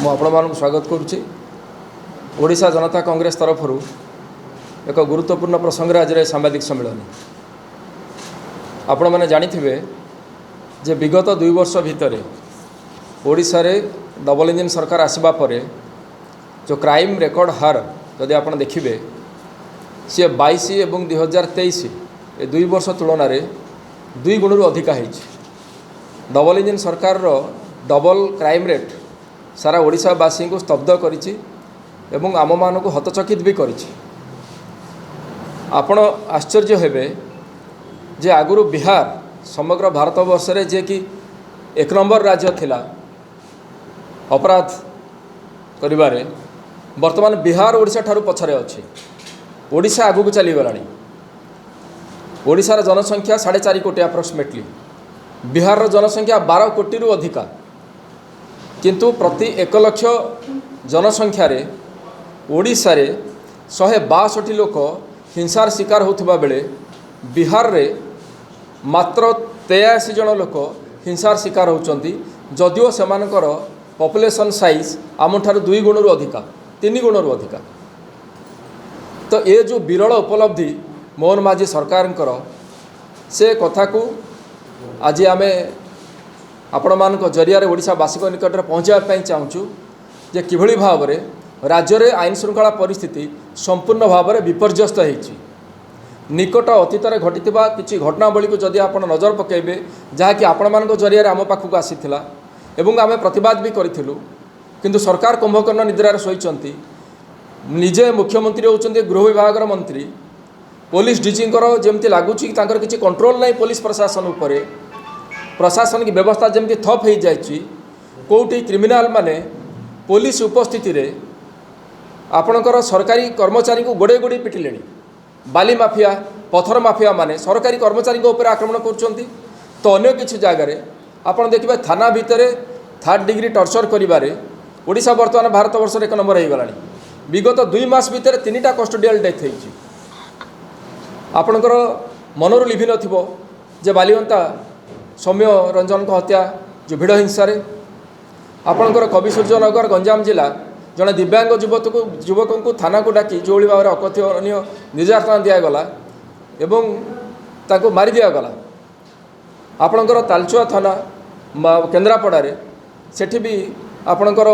आपण स्वागत करुच्ची। ओडिशा जनता कांग्रेस तरफ एक गुरुत्वपूर्ण प्रसंग आज सांबादिक सम्मेलन आपण मैंने जानिथिबे जे विगत 2 वर्ष भितर ओडिशा रे डबल इंजिन सरकार आसवा परे जो क्राइम रेकर्ड हार जदि आप देखिए सी 22 एवं 2023 ए 2 वर्ष तुलन में 2 गुण अधिका डबल इंजिन सरकार डबल क्राइम रेट सारा ओडिशावासी को स्तब्ध करिछि एवं आम मान को हतचकित भी करिछि। आपण आश्चर्य हेबे जे आगुरु बिहार समग्र भारतवर्ष रे जे कि 1 नंबर राज्य थिला अपराध करिबारे वर्तमान बिहार ओडिशा ठारू पछरे अछि। ओडिशा आगु को चली गलानी। ओडिशार जनसंख्या 4.5 कोटी अप्रोक्सीमेटली, बिहार रो जनसंख्या 12 कोटी रु अधिका, किंतु प्रति 1 लाख जनसंख्या रे ओडिशा रे 162 लोक हिंसार शिकार होथिबा बेले बिहार रे मात्र 83 जन लोक हिंसार शिकार होचंती, जदिओ सेमानकर पॉपुलेशन साइज आमठार 2 गुण रु अधिका, 3 गुण रु अधिका। तो ये जो विरल उपलब्धि मोहन माझी सरकार से कथा को आज आमे आपण मान जरिया ओडिशावासी निकट में पहुँचापी चाहूँ जे किभली भाव में राज्य में आईन श्रृंखला परिस्थिति संपूर्ण भाव में विपर्यस्त होती। निकट अतीत में घटी किसी घटनावली को जदि आप नजर पकेबे जहाँकि आपण मान जरिया आम पाखक आसीथिला एवं आम प्रतिवाद भी करूँ, किंतु सरकार कुंभकर्ण निद्रार शोइचंती। निजे मुख्यमंत्री होचंती गृह विभाग मंत्री, पुलिस डीजींकर जमती लगुच किसी कंट्रोल नहीं पुलिस प्रशासन उपरे, प्रशासनिक व्यवस्था जमती थप हो जाइए। कोटी क्रिमिनाल माने पुलिस उपस्थिति रे आपणकर सरकारी कर्मचारी को गोड़े गोड़े पिटिले। बाली माफिया पथर माफिया माने सरकारी कर्मचारी को ऊपर आक्रमण कर। तो अन्य किसी जगार आपड़ देखिए थाना भितर 3rd डिग्री टर्चर करिबारे ओडिशा वर्तमान भारतवर्ष 1 नंबर हो गलानी। विगत 2 मास भितर 3टा कस्टोडियल डेथ होती। आपणकर मनरु लिभि नथिबो जे बालिवंता सौम्य रंजन को हत्या जो भिड़ हिंसा आपणकर कवि सूर्यनगर गंजाम जिला जड़े दिव्यांग युवक को थाना को डाकी जो भाव में अकथनीय निर्यातना दिगला एवं ताको मारी दिगला। आपणकर तालचुआ थाना केन्द्रापड़े सेठी भी आपणकर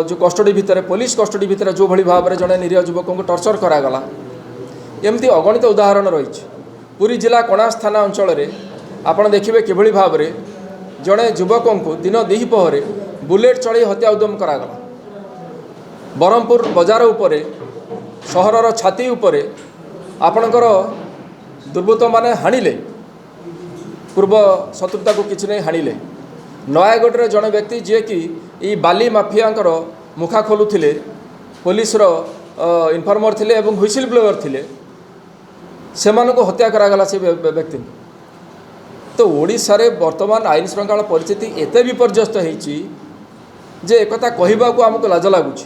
जो कस्टडी भितर पुलिस कस्टडी भितर जो भली भाव में जड़े निरीह युवक को टर्चर करागला। एमती अगणित उदाहरण रही। पुरी जिला कणास थाना अंचल आपड़ देखिए किभली भाव में जड़े युवक को दिन दिपहरे बुलेट चढ़ी हत्या उद्यम करागला। बरहमपुर बजार उपरे सहरर छाती उपरे आपणकर दुर्बृत्त माने हाणिले, पूर्व शत्रुता को किसी नहीं हाणिले। नयागढ़ जड़े व्यक्ति जी कि ई बाली माफियांकर मुखा खोलुथिले, पुलिस इनफॉर्मर थिले एवं हुइसिल ब्लोअर थिले, सेमानको हत्या करागला से व्यक्ति। तो ओडिशा रे वर्तमान आईन श्रृंखला परिस्थिति एते विपर्यस्त होईची जे एकता कहबा को हमको लाज लगुच।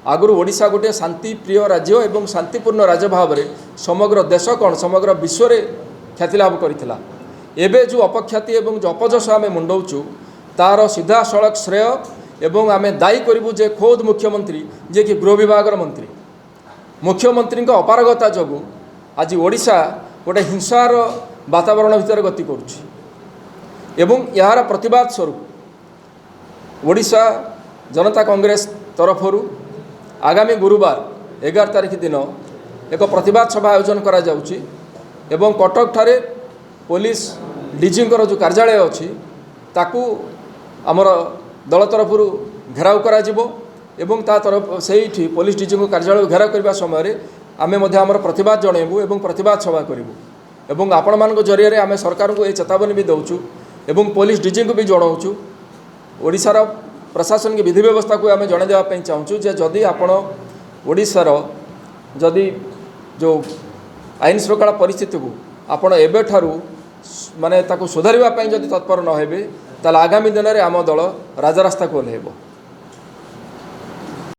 आगुर ओडिशा गोटे शांति प्रिय राज्य एवं शांतिपूर्ण राज्य भाव में समग्र देश कौन समग्र विश्व में ख्याति लाभ करथिला। एबे जो अपख्याति एवं जो अपजस आम मुंडौचु तार सीधा सड़क श्रेय एवं आम दायी करूँ जे खोद मुख्यमंत्री जे कि गृह विभाग मंत्री, मुख्यमंत्री अपारगता जोगु आज ओडिशा गोटे हिंसार वातावरण भितर गति करुच्ची। एवं यार प्रतिवाद स्वरूप ओडिशा जनता कांग्रेस तरफरु आगामी गुरुवार 11 तारिख दिन एक प्रतिवाद सभा आयोजन करा जाउची एवं कटक ठारे पुलिस डीजींकर जो कार्यालय अच्छी ताकू आमर दल तरफरु घेराव करा जिवो एवं ता तरफ से पुलिस डीजी को कार्यालय घेराव करने समय आमे मध्य आमर प्रतिवाद जणेबू एवं प्रतिवाद सभा करूँ एवं आपण मान जरिए आम सरकार को ये चेतावनी भी दौचु एवं पुलिस डीजी को भी जनाऊँ। ओडिशार प्रशासनिक विधि व्यवस्था को आम जन देवाई चाहूँ जे जदि आपण ओडिशार जदि जो आईन श्रृंखला परिस्थिति को आपण एबेठारू माने ताको सुधारिबा पई जदि तत्पर न हेबे ताले आगामी दिन में आम दल राजरास्ता को ओह्लैब।